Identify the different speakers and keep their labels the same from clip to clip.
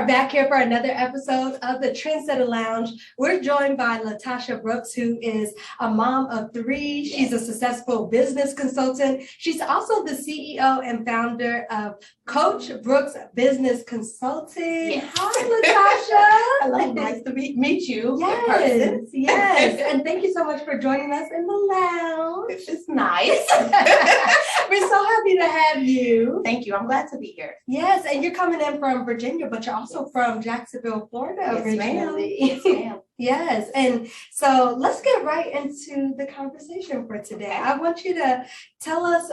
Speaker 1: back here for another episode of the Trensetta Lounge. We're joined by Latasha Brooks, who is a mom of 3. She's a successful business consultant. She's also the CEO and founder of Coach Brooks Business Consulting.
Speaker 2: Yes.
Speaker 1: Hi, Latasha.
Speaker 2: Hello, nice to meet you.
Speaker 1: Yes, yes. And thank you so much for joining us in the lounge.
Speaker 2: This is nice.
Speaker 1: We're so happy to have you.
Speaker 2: Thank you. I'm glad to be here.
Speaker 1: Yes, and you're coming in from Virginia, but you're also from Jacksonville, Florida originally.
Speaker 2: Yes, ma'am.
Speaker 1: Yes, and so let's get right into the conversation for today. I want you to tell us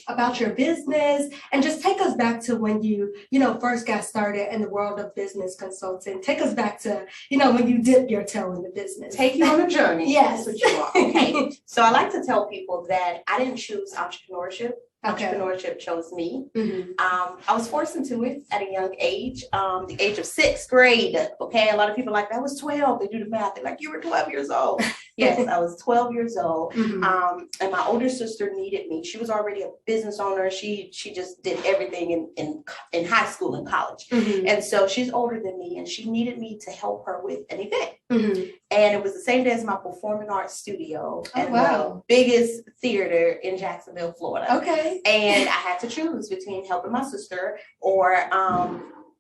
Speaker 1: about your business and just take us back to when you first got started in the world of business consulting. Take us back to, when you dipped your toe in the business.
Speaker 2: Take you on a journey.
Speaker 1: Yes.
Speaker 2: That's what you are. Okay. So I like to tell people that I didn't choose entrepreneurship.
Speaker 1: Okay.
Speaker 2: Entrepreneurship chose me.
Speaker 1: Mm-hmm.
Speaker 2: I was forced into it at a young age, the age of 6th grade. Okay, a lot of people are like, that was 12. They do the math. They're like, you were 12 years old. Yes, I was 12 years old.
Speaker 1: Mm-hmm.
Speaker 2: And my older sister needed me. She was already a business owner. She just did everything in high school and college.
Speaker 1: Mm-hmm.
Speaker 2: And so she's older than me, and she needed me to help her with an event.
Speaker 1: Mm-hmm.
Speaker 2: And it was the same day as my performing arts studio and
Speaker 1: wow.
Speaker 2: the biggest theater in Jacksonville, Florida.
Speaker 1: Okay.
Speaker 2: And I had to choose between helping my sister or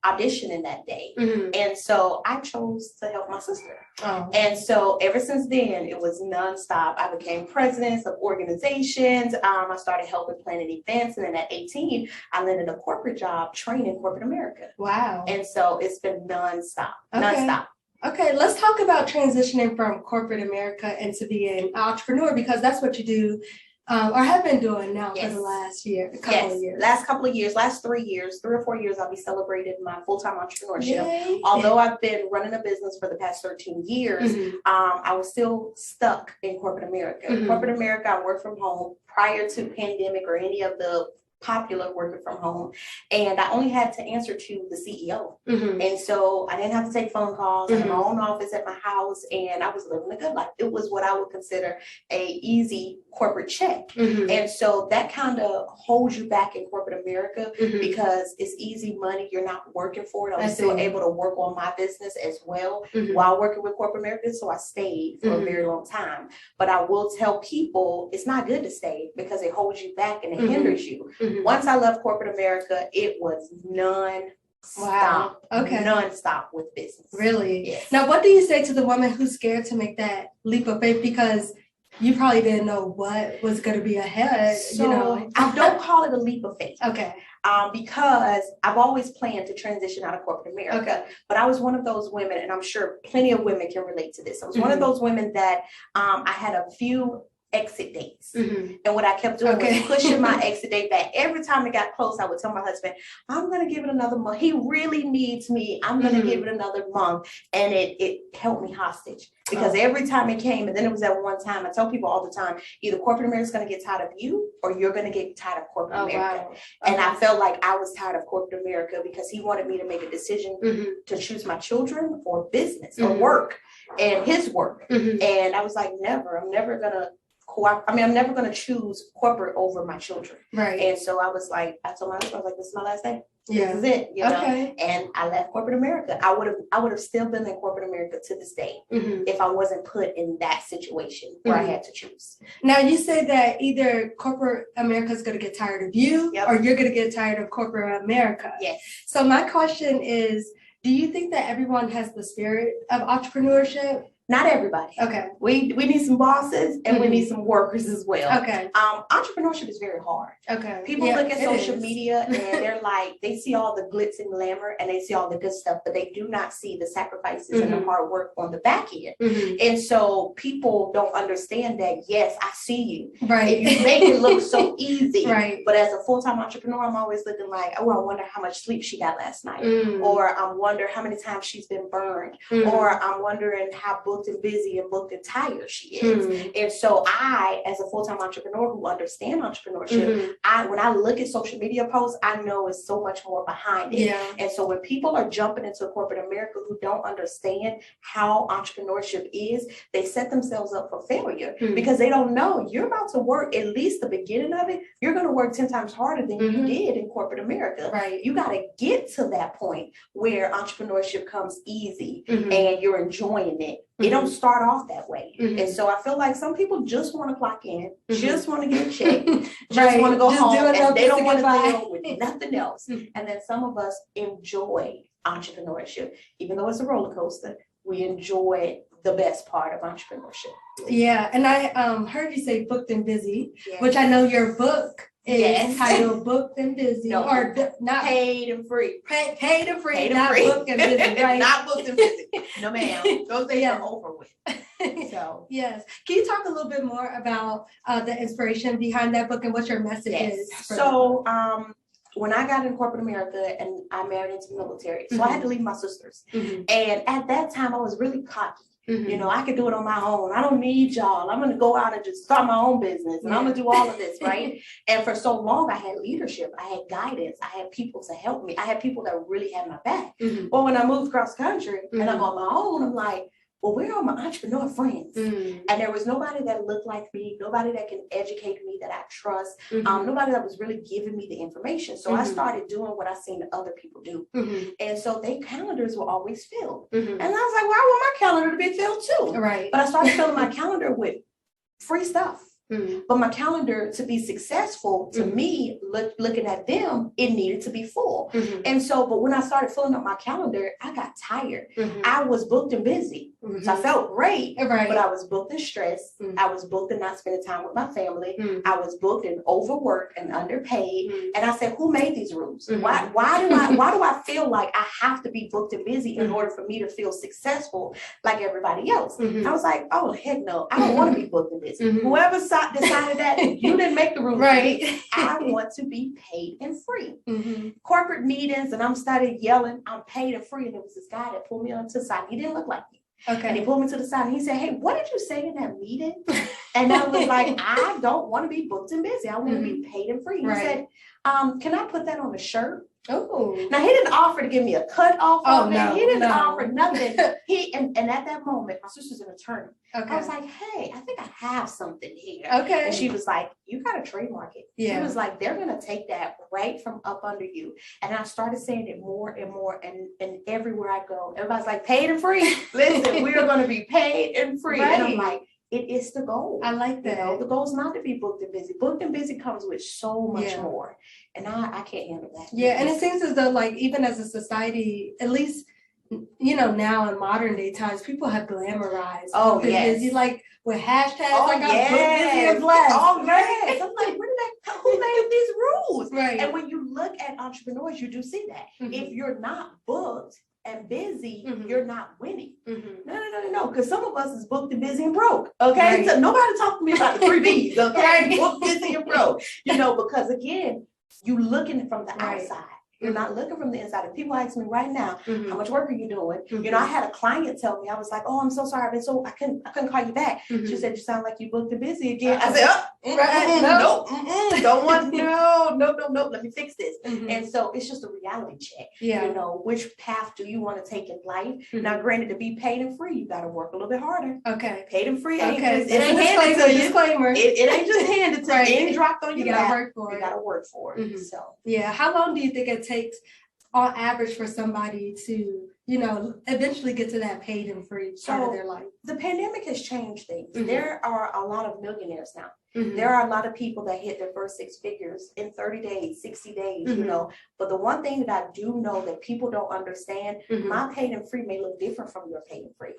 Speaker 2: auditioning that day.
Speaker 1: Mm-hmm.
Speaker 2: And so I chose to help my sister.
Speaker 1: Oh.
Speaker 2: And so ever since then, it was nonstop. I became president of organizations. I started helping planning events. And then at 18, I landed a corporate job training corporate America.
Speaker 1: Wow.
Speaker 2: And so it's been nonstop,
Speaker 1: Okay.
Speaker 2: nonstop.
Speaker 1: Okay, let's talk about transitioning from corporate America into being an entrepreneur, because that's what you do or have been doing now for the last couple of years.
Speaker 2: Last couple of years, last 3 years, 3 or 4 years, I'll be celebrating my full-time entrepreneurship.
Speaker 1: Yay.
Speaker 2: Although I've been running a business for the past 13 years,
Speaker 1: Mm-hmm.
Speaker 2: I was still stuck in corporate America.
Speaker 1: Mm-hmm.
Speaker 2: Corporate America, I worked from home prior to pandemic or any of the popular working from home, and I only had to answer to the CEO.
Speaker 1: Mm-hmm.
Speaker 2: And so I didn't have to take phone calls. I had my
Speaker 1: Mm-hmm.
Speaker 2: own office at my house, and I was living a good life. It was what I would consider a easy corporate check.
Speaker 1: Mm-hmm.
Speaker 2: And so that kind of holds you back in corporate America
Speaker 1: Mm-hmm.
Speaker 2: because it's easy money. You're not working for it. I
Speaker 1: I
Speaker 2: was still
Speaker 1: see.
Speaker 2: able to work on my business as well
Speaker 1: Mm-hmm.
Speaker 2: while working with corporate America. So I stayed for
Speaker 1: Mm-hmm.
Speaker 2: a very long time. But I will tell people it's not good to stay because it holds you back and it
Speaker 1: Mm-hmm.
Speaker 2: hinders you.
Speaker 1: Mm-hmm.
Speaker 2: Once I left corporate America, it was non-stop.
Speaker 1: Wow. Okay.
Speaker 2: Non-stop with business.
Speaker 1: Really?
Speaker 2: Yes.
Speaker 1: Now, what do you say to the woman who's scared to make that leap of faith, because you probably didn't know what was going to be ahead,
Speaker 2: So I don't call it a leap of faith.
Speaker 1: Okay.
Speaker 2: Because I've always planned to transition out of corporate America.
Speaker 1: Okay.
Speaker 2: But I was one of those women, and I'm sure plenty of women can relate to this. I was one of
Speaker 1: Mhm.
Speaker 2: those women that I had a few exit dates.
Speaker 1: Mm-hmm.
Speaker 2: And what I kept doing
Speaker 1: Okay.
Speaker 2: was pushing my exit date back. Every time it got close, I would tell my husband, I'm going to give it another month. He really needs me. I'm going to
Speaker 1: Mhm.
Speaker 2: give it another month. And it held me hostage because
Speaker 1: Oh.
Speaker 2: every time it came, and then it was at one time, I tell people all the time, either corporate America is going to get tired of you or you're going to get tired of corporate
Speaker 1: Oh,
Speaker 2: America.
Speaker 1: wow.
Speaker 2: And I
Speaker 1: Okay.
Speaker 2: felt like I was tired of corporate America because he wanted me to make a decision
Speaker 1: Mm-hmm.
Speaker 2: to choose my children or business or
Speaker 1: Mhm.
Speaker 2: work and his work.
Speaker 1: Mm-hmm.
Speaker 2: And I was like, never, I'm never going to I'm never going to choose corporate over my children.
Speaker 1: Right.
Speaker 2: And so I was like, I told my husband, I was like, this is my last day.
Speaker 1: Yeah.
Speaker 2: This is it,
Speaker 1: Okay.
Speaker 2: And I left corporate America. I would have still been in corporate America to this day
Speaker 1: Mm-hmm.
Speaker 2: if I wasn't put in that situation where
Speaker 1: Mhm.
Speaker 2: I had to choose.
Speaker 1: Now, you say that either corporate America is going to get tired of you,
Speaker 2: Yep.
Speaker 1: or you're going to get tired of corporate America.
Speaker 2: Yes.
Speaker 1: So my question is, do you think that everyone has the spirit of entrepreneurship?
Speaker 2: Not everybody.
Speaker 1: Okay.
Speaker 2: We need some bosses and we
Speaker 1: Mhm.
Speaker 2: need some workers as well.
Speaker 1: Okay.
Speaker 2: Entrepreneurship is very hard.
Speaker 1: Okay.
Speaker 2: People
Speaker 1: Yeah,
Speaker 2: look at
Speaker 1: it
Speaker 2: social
Speaker 1: is.
Speaker 2: media and they're like, they see all the glitz and glamour and they see all the good stuff, but they do not see the sacrifices and the
Speaker 1: Mhm.
Speaker 2: hard work on the back end.
Speaker 1: Mhm.
Speaker 2: And so people don't understand that, yes, I see you.
Speaker 1: Right.
Speaker 2: You make it look so easy.
Speaker 1: Right.
Speaker 2: But as a full-time entrepreneur, I'm always looking like, oh, I wonder how much sleep she got last night.
Speaker 1: Mm.
Speaker 2: Or I wonder how many times she's been burned.
Speaker 1: Mm.
Speaker 2: Or I'm wondering how booked and busy and booked and tired she is. And so I, as a full-time entrepreneur who understand entrepreneurship, when I look at social media posts, I know it's so much more behind it.
Speaker 1: Yeah.
Speaker 2: And so when people are jumping into corporate America who don't understand how entrepreneurship is, they set themselves up for failure because they don't know you're about to work, at least the beginning of it, you're going to work 10 times harder than you did in corporate America.
Speaker 1: Right.
Speaker 2: You got to get to that point where entrepreneurship comes easy and you're enjoying it. It don't start off that way. And so I feel like some people just want to clock in, just want to get a check, just want to go home, and they don't want to deal with nothing else. And then some of us enjoy entrepreneurship, even though it's a roller coaster. We enjoy the best part of entrepreneurship.
Speaker 1: Yeah, and I heard you say booked and busy, which I know your book is titled Booked and Busy, or not
Speaker 2: paid and free.
Speaker 1: Paid and free, not booked and busy, right?
Speaker 2: Not booked and busy. No, ma'am. Those days are over with. So
Speaker 1: yes. Can you talk a little bit more about the inspiration behind that book and what your message is?
Speaker 2: So when I got in corporate America and I married into the military, so I had to leave my sisters. And at that time, I was really cocky. You know, I could do it on my own. I don't need y'all. I'm going to go out and just start my own business and I'm going to do all of this, right? And for so long, I had leadership. I had guidance. I had people to help me. I had people that really had my back. But when I moved cross country and I'm on my own, I'm like, well, where are my entrepreneur friends? And there was nobody that looked like me, nobody that can educate me that I trust, nobody that was really giving me the information. So I started doing what I seen other people do. And so their calendars were always filled. And I was like, well, I want my calendar to be filled too.
Speaker 1: Right.
Speaker 2: But I started filling my calendar with free stuff. But my calendar, to be successful, to me, looking at them, it needed to be full. And so, but when I started filling up my calendar, I got tired. I was booked and busy. So I felt great, but I was booked and stressed. I was booked and not spending time with my family. I was booked and overworked and underpaid. And I said, who made these rules? Why do I feel like I have to be booked and busy in order for me to feel successful like everybody else? I was like, oh, heck no, I don't want to be booked and busy. Whoever decided that, you didn't make the rules. Right. I want to be paid and free. Corporate meetings, and I'm started yelling, I'm paid and free. And there was this guy that pulled me onto the side. He didn't look like me. And he pulled me to the side and he said, hey, what did you say in that meeting? And I was like, I don't want to be booked and busy. I want to be paid and free. He said, can I put that on a shirt? Oh, now he didn't offer to give me a cut off of it. He didn't offer nothing. And at that moment, my sister's an attorney. I was like, hey, I think I have something here. And she was like, you got to trademark it. She was like, they're going to take that right from up under you. And I started saying it more and more. And everywhere I go, everybody's like, paid and free. Listen, we are going to be paid and free. And I'm like, it is the goal.
Speaker 1: I like that.
Speaker 2: You know, the goal is not to be booked and busy. Booked and busy comes with so much more. And I can't handle that.
Speaker 1: Yeah, and it seems as though, like, even as a society, at least, you know, now in modern day times, people have glamorized busy, like with hashtags, like I'm booked, busy, and blessed.
Speaker 2: I'm like, who made these rules? Right. And when you look at entrepreneurs, you do see that. If you're not booked and busy, you're not winning. No, because some of us is booked and busy and broke. Okay, so nobody talk to me about the 3 B's. Okay, booked, busy, and broke. You know, because again, you looking from the outside. You're not looking from the inside. If people ask me right now, how much work are you doing? You know, I had a client tell me, I was like, oh, I'm so sorry. I couldn't call you back. She said, you sound like you booked and busy again. I said, nope, don't want, no, let me fix this. And so it's just a reality check. You know, which path do you want to take in life? Now, granted, to be paid and free, you got to work a little bit harder. Paid and free. It ain't handed to you. Disclaimer. It ain't just handed to you. It ain't dropped on your lap. You got to work for it. So,
Speaker 1: yeah. How long do you think it takes on average for somebody to, you know, eventually get to that paid and free part of their life?
Speaker 2: The pandemic has changed things. There are a lot of millionaires now. There are a lot of people that hit their first 6 figures in 30 days, 60 days, you know. But the one thing that I do know that people don't understand, my paid and free may look different from your paid and free.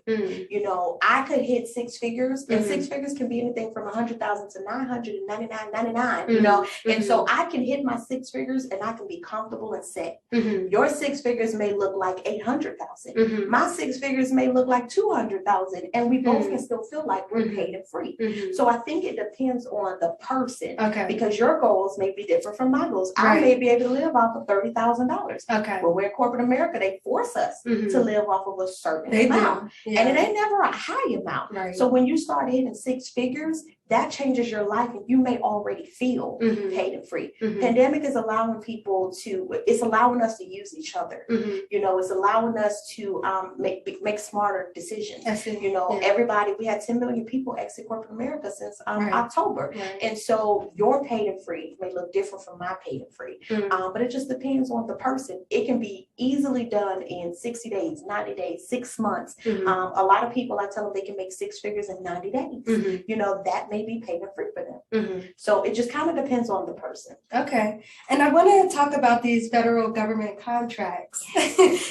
Speaker 2: You know, I could hit 6 figures, and 6 figures can be anything from 100,000 to 999.99, you know. And so I can hit my 6 figures and I can be comfortable and set. Your 6 figures may look like 800,000 $100,000. My 6 figures may look like $200,000, and we both can still feel like we're paid and free. So I think it depends on the person, because your goals may be different from my goals. I may be able to live off of $30,000. But we're in corporate America, they force us to live off of a certain amount, and it ain't never a high amount. So when you start hitting 6 figures, that changes your life, and you may already feel paid and free. Pandemic is allowing people to, it's allowing us to use each other. You know, it's allowing us to make smarter decisions. You know, everybody, we had 10 million people exit corporate America since October. And so your paid and free may look different from my paid and free. But it just depends on the person. It can be easily done in 60 days, 90 days, 6 months. A lot of people, I tell them they can make 6 figures in 90 days. You know, that may be paid and free for them. So it just kind of depends on the person.
Speaker 1: Okay. And I want to talk about these federal government contracts.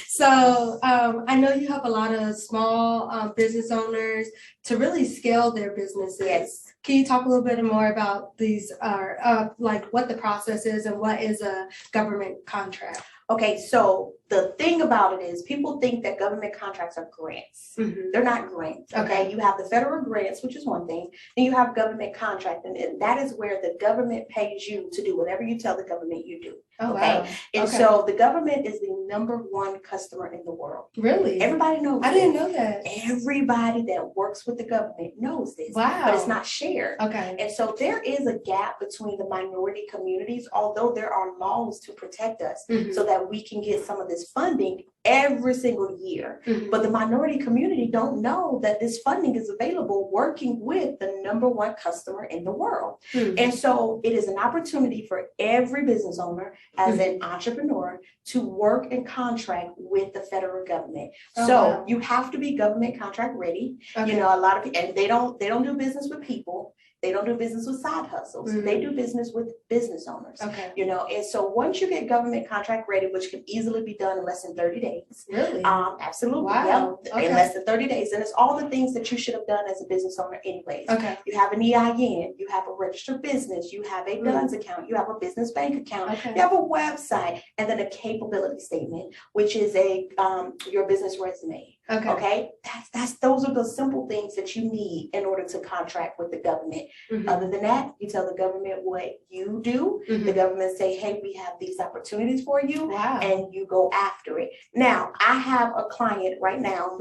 Speaker 1: So I know you have a lot of small business owners to really scale their businesses. Can you talk a little bit more about these, like what the process is and what is a government contract?
Speaker 2: Okay, so the thing about it is people think that government contracts are grants. They're not grants. Okay, you have the federal grants, which is one thing, and you have government contract, and that is where the government pays you to do whatever you tell the government you do. And so the government is the #1 customer in the world.
Speaker 1: Really?
Speaker 2: Everybody knows.
Speaker 1: I didn't know that.
Speaker 2: Everybody that works with the government knows this. But it's not shared. And so there is a gap between the minority communities, although there are laws to protect us so that we can get some of this funding every single year. But the minority community don't know that this funding is available working with the #1 customer in the world. And so it is an opportunity for every business owner as an entrepreneur to work and contract with the federal government. You have to be government contract ready. You know, a lot of people, and they don't do business with people. They don't do business with side hustles. They do business with business owners. You know, and so once you get government contract ready, which can easily be done in less than 30 days.
Speaker 1: Really?
Speaker 2: Absolutely. In less than 30 days. And it's all the things that you should have done as a business owner anyways. You have an EIN, you have a registered business, you have a DUNS account, you have a business bank account, you have a website, and then a capability statement, which is a your business resume. Those are the simple things that you need in order to contract with the government. Other than that, you tell the government what you do. The government say, hey, we have these opportunities for you, and you go after it. Now, I have a client right now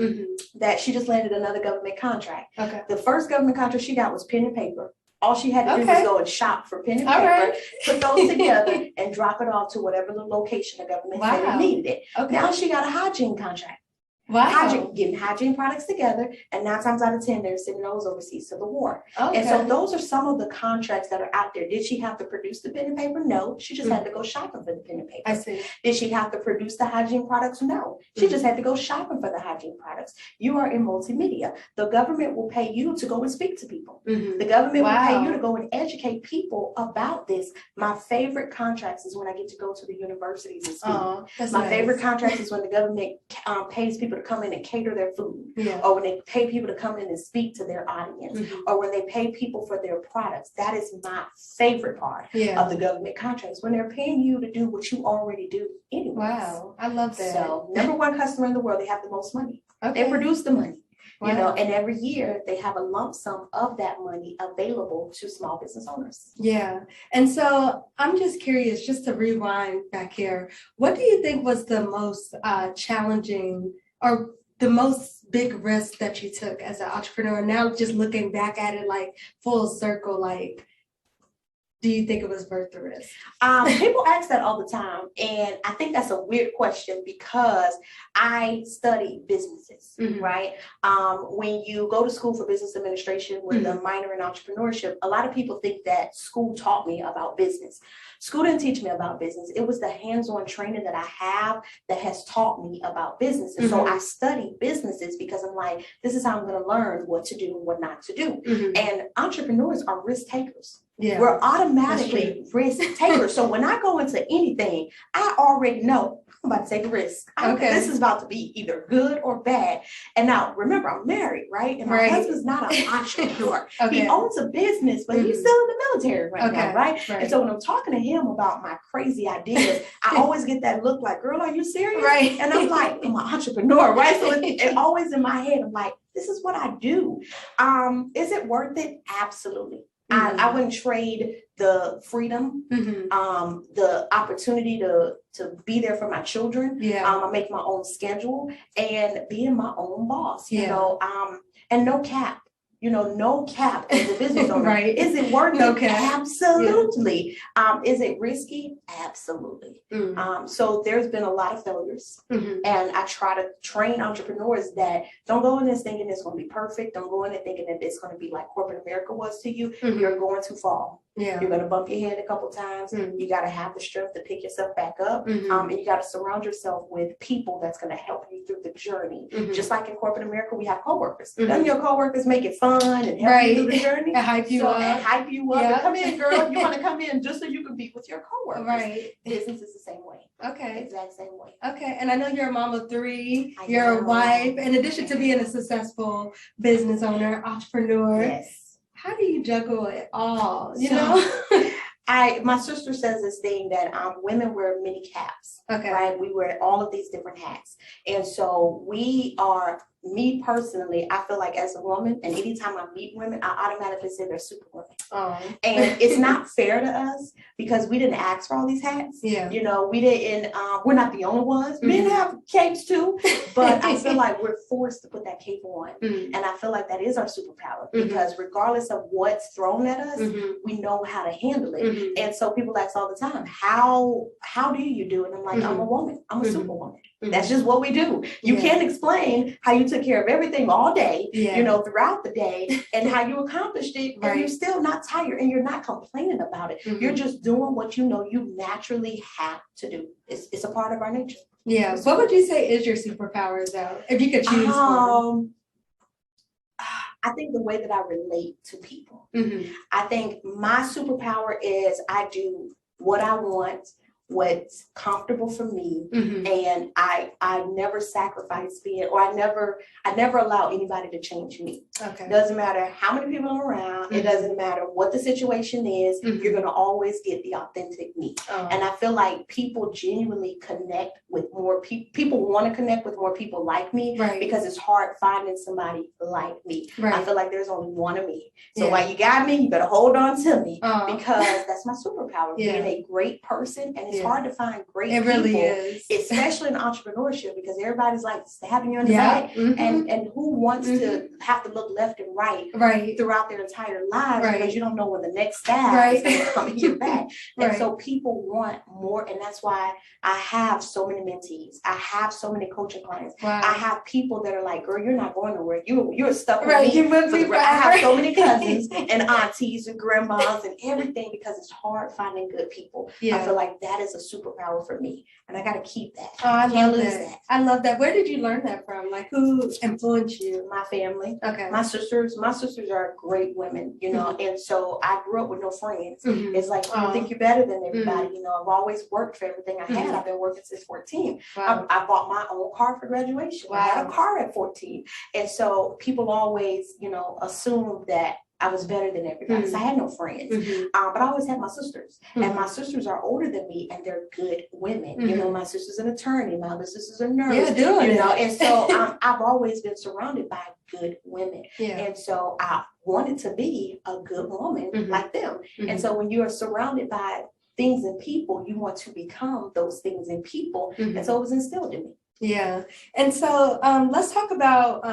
Speaker 2: that she just landed another government contract. The first government contract she got was pen and paper. All she had to do was go and shop for pen and paper, put those together, and drop it off to whatever the location the government said it needed it. Now she got a hygiene contract. Getting hygiene products together, and 9 times out of 10, they're sending those overseas to the war. And so those are some of the contracts that are out there. Did she have to produce the pen and paper? No, she just had to go shopping for the pen and paper.
Speaker 1: I see.
Speaker 2: Did she have to produce the hygiene products? No, she just had to go shopping for the hygiene products. You are in multimedia. The government will pay you to go and speak to people. The government will pay you to go and educate people about this. My favorite contracts is when I get to go to the universities and speak. My favorite contracts is when the government pays people to come in and cater their food, or when they pay people to come in and speak to their audience, or when they pay people for their products. That is my favorite part of the government contracts, when they're paying you to do what you already do anyway.
Speaker 1: Wow, I love that.
Speaker 2: So #1 customer in the world, they have the most money. They produce the money. You know, and every year they have a lump sum of that money available to small business owners.
Speaker 1: And so I'm just curious, just to rewind back here, what do you think was the most challenging or the most big risk that you took as an entrepreneur? Now, just looking back at it, like full circle, like, do you think it was worth the risk?
Speaker 2: People ask that all the time, and I think that's a weird question because I study businesses, right? When you go to school for business administration with a minor in entrepreneurship, a lot of people think that school taught me about business. School didn't teach me about business. It was the hands-on training that I have that has taught me about business. And so I study businesses because I'm like, this is how I'm going to learn what to do and what not to do. And entrepreneurs are risk takers.
Speaker 1: Yeah.
Speaker 2: We're automatically risk takers. So when I go into anything, I already know I'm about to take a risk. This is about to be either good or bad. And now remember, I'm married, right? And my husband's not an entrepreneur. He owns a business, but he's still in the military right now, right? And so when I'm talking to him about my crazy ideas, I always get that look like, girl, are you serious?
Speaker 1: Right.
Speaker 2: And I'm like, I'm an entrepreneur, right? So it's always in my head. I'm like, this is what I do. Is it worth it? Absolutely. I wouldn't trade the freedom, the opportunity to be there for my children. I make my own schedule and being my own boss, you know, and no cap. No cap as a business owner.
Speaker 1: Right.
Speaker 2: Is it worth it?
Speaker 1: Cap.
Speaker 2: Absolutely. Is it risky? Absolutely. So there's been a lot of failures. And I try to train entrepreneurs that don't go in this thinking it's going to be perfect. Don't go in it thinking that it's going to be like corporate America was to you. You're going to fall. You're going to bump your head a couple times. You got to have the strength to pick yourself back up. And you got to surround yourself with people that's going to help you through the journey. Just like in corporate America, we have coworkers. Doesn't your coworkers make it fun and help you through the journey?
Speaker 1: And hype you up.
Speaker 2: And hype you up. And come in, girl. You want to come in just so you can be with your coworkers.
Speaker 1: Right.
Speaker 2: Business is the same way.
Speaker 1: Okay.
Speaker 2: Exact same way.
Speaker 1: Okay. And I know you're a mom of 3. You're a wife. In addition to being a successful business owner, entrepreneur.
Speaker 2: Yes.
Speaker 1: How do you juggle it all? You know?
Speaker 2: My sister says this thing that women wear many caps. Right? We wear all of these different hats. And so me personally, I feel like as a woman, and anytime I meet women, I automatically say they're super women. And it's not fair to us because we didn't ask for all these hats. We didn't, we're not the only ones. Men have capes too, but I feel like we're forced to put that cape on. And I feel like that is our superpower because regardless of what's thrown at us, we know how to handle it. And so people ask all the time, how do you do it? And I'm like, I'm a woman. I'm a superwoman. That's just what we do. You can't explain how you took care of everything all day, throughout the day, and how you accomplished it, and you're still not tired, and you're not complaining about it. You're just doing what you know you naturally have to do. It's a part of our nature.
Speaker 1: Yeah. What would you say is your superpower, though, if you could choose one?
Speaker 2: I think the way that I relate to people. I think my superpower is I do what I want, what's comfortable for me, and I never sacrifice being, or I never allow anybody to change me. Doesn't matter how many people are around. It doesn't matter what the situation is. You're going to always get the authentic me. And I feel like people genuinely connect with more people. People want to connect with more people like me because it's hard finding somebody like me. I feel like there's only one of me. So while you got me, you better hold on to me because that's my superpower, being a great person. And it's hard to find great people. It really is. Especially in entrepreneurship because everybody's like stabbing you in the back. And who wants to have to look left and right throughout their entire lives because you don't know when the next stab is going to come in your back. And so people want more. And that's why I have so many mentees. I have so many coaching clients. I have people that are like, girl, you're not going nowhere. You're stuck with me. I have so many cousins and aunties and grandmas and everything because it's hard finding good people. I feel like that is a superpower for me. And I got to keep that.
Speaker 1: I love that. I love that. Where did you learn that from? Like who influenced you?
Speaker 2: My family. My sisters are great women, and so I grew up with no friends. It's like, you think you're better than everybody. I've always worked for everything I had. I've been working since 14. I bought my own car for graduation. I had a car at 14. And so people always, assume that I was better than everybody. So I had no friends. But I always had my sisters. And my sisters are older than me and they're good women. My sister's an attorney, my other sister's a nurse. And so I've always been surrounded by good women. And so I wanted to be a good woman like them. And so when you are surrounded by things and people, you want to become those things and people. And so it was instilled in me. Yeah.
Speaker 1: And so let's talk about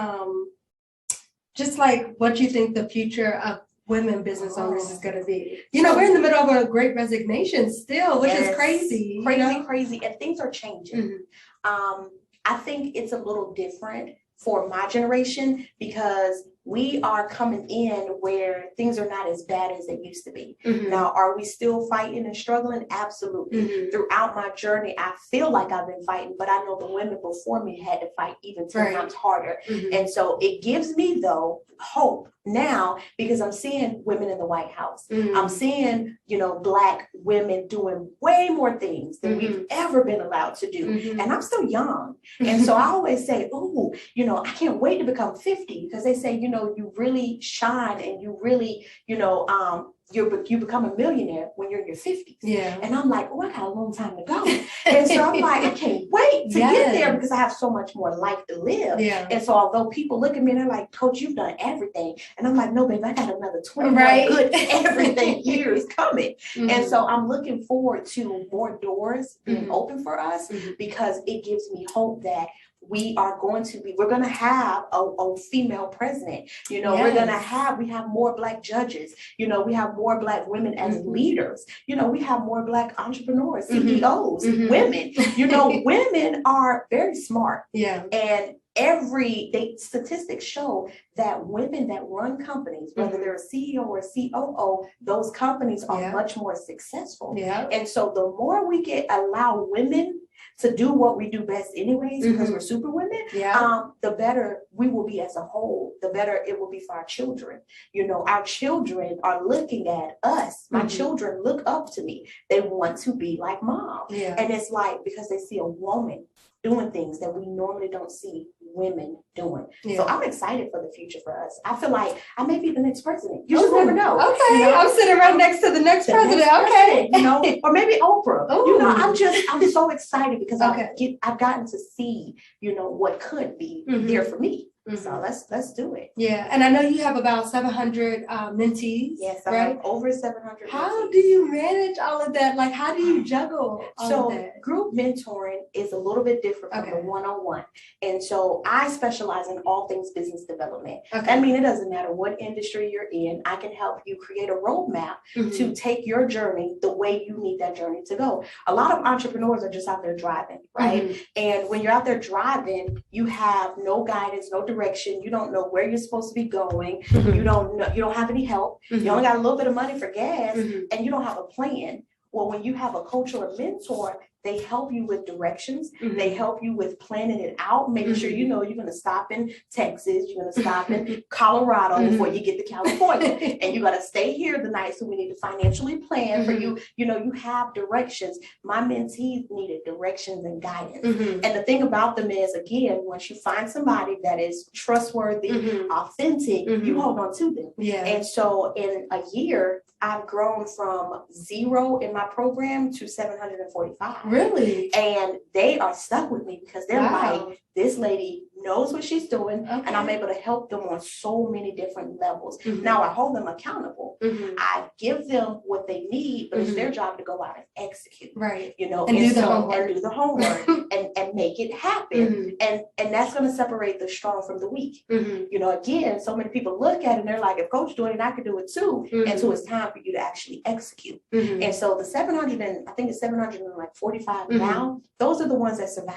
Speaker 1: just like what you think the future of women business owners is going to be. We're in the middle of a great resignation still, which is crazy.
Speaker 2: Crazy. And things are changing. I think it's a little different for my generation because we are coming in where things are not as bad as they used to be.
Speaker 1: Mhm.
Speaker 2: Now, are we still fighting and struggling? Absolutely.
Speaker 1: Mhm.
Speaker 2: Throughout my journey, I feel like I've been fighting, but I know the women before me had to fight even 10 times harder.
Speaker 1: Mhm.
Speaker 2: And so it gives me, though, hope now because I'm seeing women in the White House.
Speaker 1: Mhm.
Speaker 2: I'm seeing, Black women doing way more things than we've ever been allowed to do.
Speaker 1: Mhm.
Speaker 2: And I'm still young. And so I always say, oh, I can't wait to become 50 because they say, you really shine and you really, you become a millionaire when you're in your 50s.
Speaker 1: Yeah.
Speaker 2: And I'm like, oh, I got a long time to go. And so I'm like, I can't wait to get there because I have so much more life to live.
Speaker 1: Yeah.
Speaker 2: And so although people look at me and they're like, Coach, you've done everything. And I'm like, no, babe, I got another 20 good everything years coming.
Speaker 1: Mhm.
Speaker 2: And so I'm looking forward to more doors being open for us because it gives me hope that we're going to have a female president. We have more Black judges. We have more Black women as leaders. We have more Black entrepreneurs, CEOs, women. Women are very smart.
Speaker 1: Yeah.
Speaker 2: And statistics show that women that run companies, whether they're a CEO or a COO, those companies are much more successful.
Speaker 1: Yeah.
Speaker 2: And so the more we allow women to do what we do best anyways, because we're super women, the better we will be as a whole, the better it will be for our children. Our children are looking at us. My children look up to me. They want to be like mom.
Speaker 1: Yeah.
Speaker 2: And it's like, because they see a woman doing things that we normally don't see women doing.
Speaker 1: Yeah.
Speaker 2: So I'm excited for the future for us. I feel like I may be the next president. You just never know.
Speaker 1: Okay. I'm sitting right next to the next president. Okay.
Speaker 2: Or maybe Oprah.
Speaker 1: Ooh.
Speaker 2: I'm so excited because I've gotten to see, what could be there for me. So let's do it.
Speaker 1: Yeah, and I know you have about 700 mentees.
Speaker 2: Yes, I have over 700.
Speaker 1: How do you manage all of that? Like, how do you juggle all of that?
Speaker 2: Group mentoring is a little bit different from the one-on-one, and so I specialize in all things business development.
Speaker 1: Okay.
Speaker 2: I mean, it doesn't matter what industry you're in. I can help you create a roadmap to take your journey the way you need that journey to go. A lot of entrepreneurs are just out there driving, right? And when you're out there driving, you have no guidance, no direction. You don't know where you're supposed to be going. You don't know, you don't have any help. You only got a little bit of money for gas and you don't have a plan. Well, when you have a coach or a mentor, they help you with directions. They help you with planning it out, making sure you're going to stop in Texas, you're going to stop in Colorado before you get to California, and you got to stay here the night. So we need to financially plan for you. You have directions. My mentees needed directions and guidance. And the thing about them is, again, once you find somebody that is trustworthy, authentic, you hold on to them.
Speaker 1: Yeah.
Speaker 2: And so in a year, I've grown from 0 in my program to 745.
Speaker 1: Really?
Speaker 2: And they are stuck with me because they're like, this lady knows what she's doing, and I'm able to help them on so many different levels. Now I hold them accountable. I give them what they need, but it's their job to go out and execute.
Speaker 1: Right.
Speaker 2: And
Speaker 1: do the homework.
Speaker 2: And do the homework and make it happen. And that's going to separate the strong from the weak. Again, so many people look at it and they're like, if Coach doing it, I could do it too. And so it's time for you to actually execute. And so the 700 I think it's 745 now, those are the ones that survive.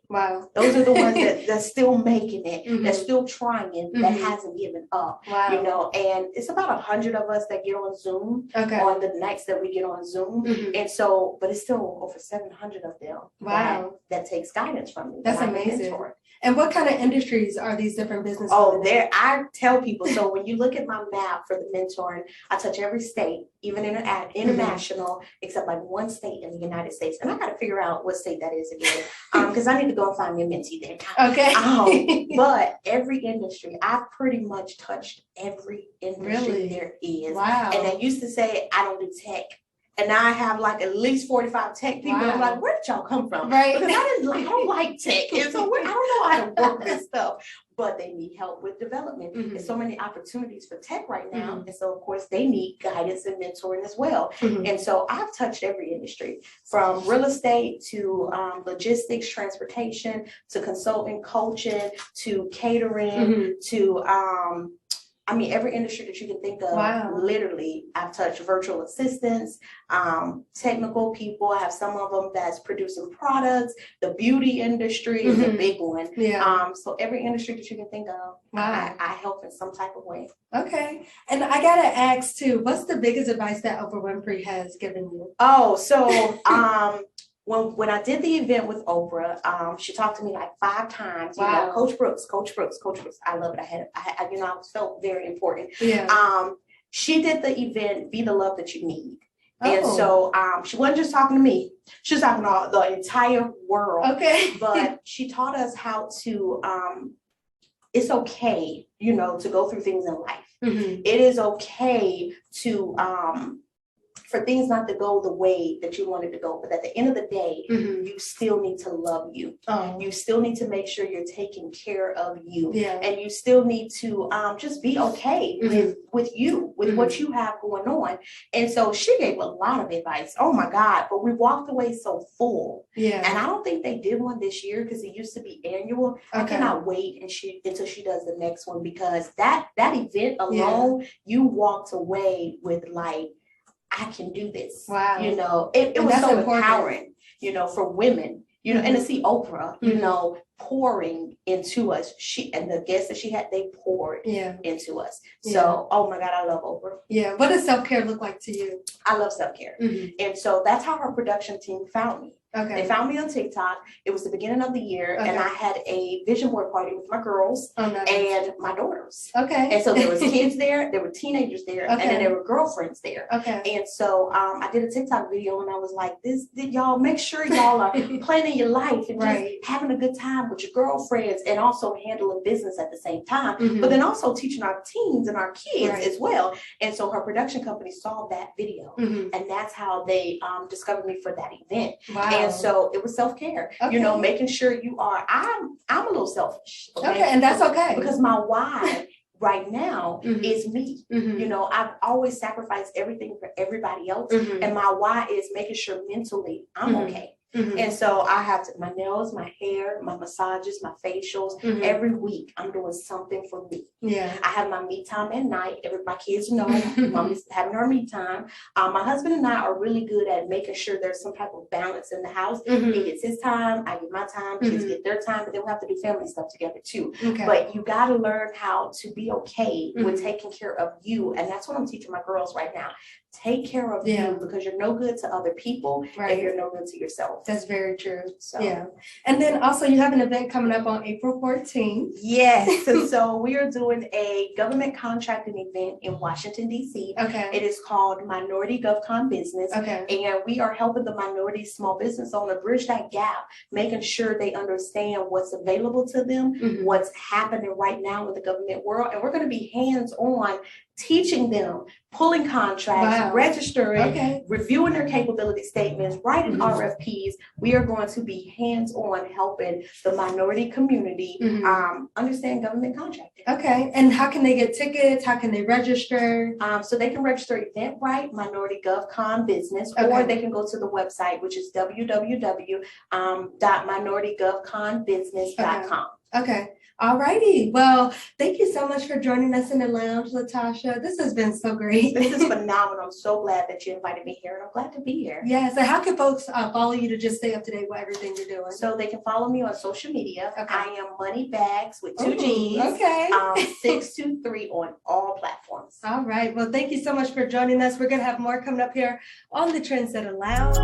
Speaker 1: Wow.
Speaker 2: Those are the ones that's still making it, that's still trying, that hasn't given up.
Speaker 1: Wow.
Speaker 2: And it's about 100 of us that get on Zoom on the nights that we get on Zoom. And so, but it's still over 700 of them.
Speaker 1: Wow.
Speaker 2: That takes guidance from me.
Speaker 1: That's amazing. And what kind of industries are these different businesses?
Speaker 2: I tell people, so when you look at my map for the mentoring, I touch every state, even international, except like one state in the United States. And I got to figure out what state that is again, because I need to go and find me a mentee there.
Speaker 1: Okay.
Speaker 2: But every industry, I've pretty much touched every industry there is.
Speaker 1: Wow.
Speaker 2: And they used to say, I don't do tech. And now I have like at least 45 tech people. I'm like, where did y'all come from?
Speaker 1: Right.
Speaker 2: Because I don't like tech. And so I don't know how to work this stuff. But they need help with development. There's so many opportunities for tech right now. And so, of course, they need guidance and mentoring as well. And so I've touched every industry, from real estate to logistics, transportation, to consulting, coaching, to catering, to I mean, every industry that you can think of.
Speaker 1: Wow.
Speaker 2: Literally, I've touched virtual assistants, technical people. I have some of them that's producing products. The beauty industry is a big one.
Speaker 1: Yeah.
Speaker 2: So every industry that you can think of,
Speaker 1: Wow.
Speaker 2: I help in some type of way.
Speaker 1: Okay. And I gotta ask too, what's the biggest advice that Oprah Winfrey has given you?
Speaker 2: Oh, so when I did the event with Oprah, she talked to me like 5 times. You know, Coach Brooks. I love it. I felt very important.
Speaker 1: Yeah.
Speaker 2: She did the event, Be the Love That You Need. And so she wasn't just talking to me. She was talking to the entire world.
Speaker 1: Okay.
Speaker 2: But she taught us how to, it's okay, you know, to go through things in life. It is okay to, for things not to go the way that you wanted to go. But at the end of the day, you still need to love you. You still need to make sure you're taking care of you.
Speaker 1: Yeah.
Speaker 2: And you still need to just be okay with you, with what you have going on. And so she gave a lot of advice. Oh my God. But we walked away so full.
Speaker 1: Yeah.
Speaker 2: And I don't think they did one this year because it used to be annual. I cannot wait until she does the next one, because that event alone, you walked away with like, I can do this. Wow. You know, it was so empowering, you know, for women, you know, and to see Oprah, you know, pouring into us. She and the guests that she had, they poured into us. So, oh my God, I love Oprah. Yeah.
Speaker 1: What does self-care look like to you?
Speaker 2: I love self-care. And so that's how her production team found me. They found me on TikTok. It was the beginning of the year, and I had a vision board party with my girls and my daughters. And so there was kids there, there were teenagers there, and then there were girlfriends there. And so I did a TikTok video, and I was like, y'all make sure y'all are planning your life and just having a good time with your girlfriends, and also handling business at the same time, but then also teaching our teens and our kids as well. And so her production company saw that video, and that's how they discovered me for that event.
Speaker 1: Wow.
Speaker 2: And so it was self-care, you know, making sure you are, I'm a little selfish.
Speaker 1: And that's okay.
Speaker 2: Because my why right now is me. You know, I've always sacrificed everything for everybody else. And my why is making sure mentally I'm okay. And so I have my nails, my hair, my massages, my facials. Every week I'm doing something for me. I have my me time at night. My kids know Mommy's having her me time. My husband and I are really good at making sure there's some type of balance in the house. He gets his time, I get my time, kids get their time, but then we have to do family stuff together too. But you got to learn how to be okay with taking care of you. And that's what I'm teaching my girls right now. Take care of you, because you're no good to other people if you're no good to yourself.
Speaker 1: That's very true. So. Yeah. And then also you have an event coming up on April 14th.
Speaker 2: Yes. So we are doing a government contracting event in Washington, D.C. It is called Minority GovCon Business. And we are helping the minority small business owner bridge that gap, making sure they understand what's available to them, what's happening right now in the government world. And we're going to be hands-on teaching them, pulling contracts, registering, reviewing their capability statements, writing RFPs. We are going to be hands-on helping the minority community understand government contracting.
Speaker 1: And how can they get tickets? How can they register?
Speaker 2: So they can register Eventbrite, Minority GovCon Business, or they can go to the website, which is www.minoritygovconbusiness.com.
Speaker 1: All righty. Well, thank you so much for joining us in the lounge, Latasha. This has been so great.
Speaker 2: This is phenomenal. I'm so glad that you invited me here, and I'm glad to be here.
Speaker 1: Yeah. So how can folks follow you to just stay up to date with everything you're doing?
Speaker 2: So they can follow me on social media. I am Moneybags with 2 G's. 623 on all platforms.
Speaker 1: All right. Well, thank you so much for joining us. We're going to have more coming up here on the Trensetta Lounge.